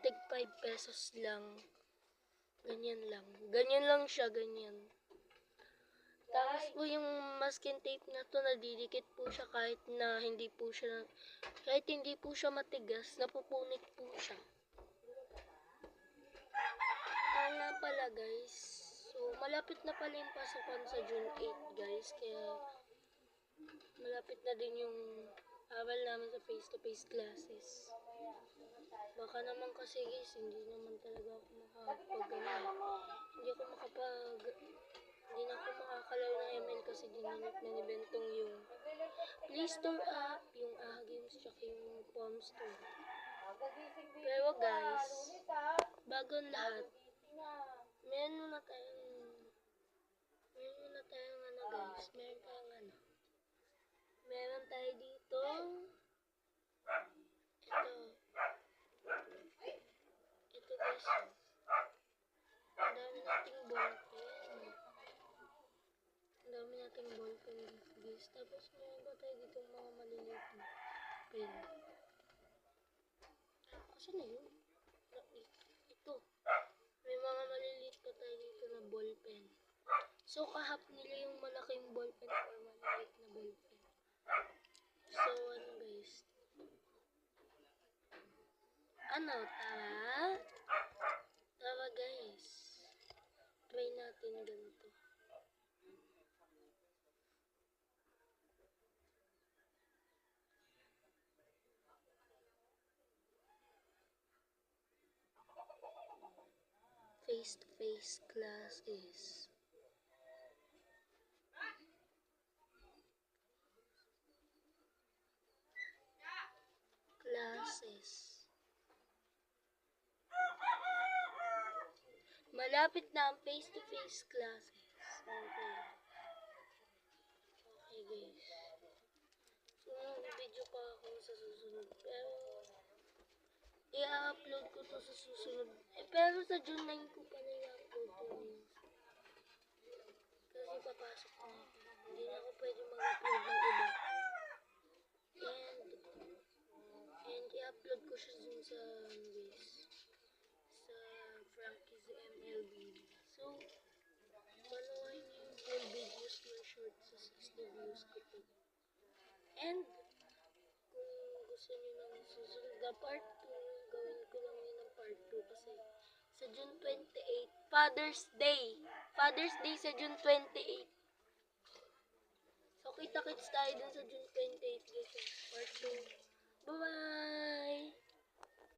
tig 5 pesos lang. Ganyan lang. Ganyan lang siya, ganyan. Tapos po yung masking tape na to, nadidikit po siya kahit hindi po siya matigas, napupunit po siya. Nga pala guys, so malapit na pala yung pasukan sa June 8 guys, kaya malapit na din yung aral namin sa face-to-face classes. Baka naman kasi guys, hindi naman talaga ako hindi na ako makakalaro ng ML kasi ginamit na ni Bentong yung Play Store app, yung Games, tsaka yung Palm Store. Pero guys, bago lahat, meron muna tayong guys, meron tayo dito, ito guys, ang dami nating ballpen guys, tapos meron pa tayo dito mga maliliit na pen. Kasi na yun? Ito. May mga maliliit pa tayo dito na ballpen. So, kahap nila yung malaking ballpen or maliliit na ballpen. So, ano guys? Tara? Tara guys. Try natin ganito. Face-to-face classes. Malapit na ang face-to-face classes. Okay guys. So, video pa ako sa susunod. Pero, i-upload ko to sa susunod. Pero sa June 9 ko pala i-upload to. Kasi papasok na ako. Hindi na ako pwede mag-upload ng iba. And i-upload ko siya dun sa Frankie's MLB. So, panoorin niyo yung full videos na short sa 60 views ko po. And, kung gusto niyo ng susunod na part 2, gawin ko lang yun ng part 2 kasi sa June 28, Father's Day sa June 28. So, kita-kits tayo dun sa June 28 guys. Part 2. Bye-bye!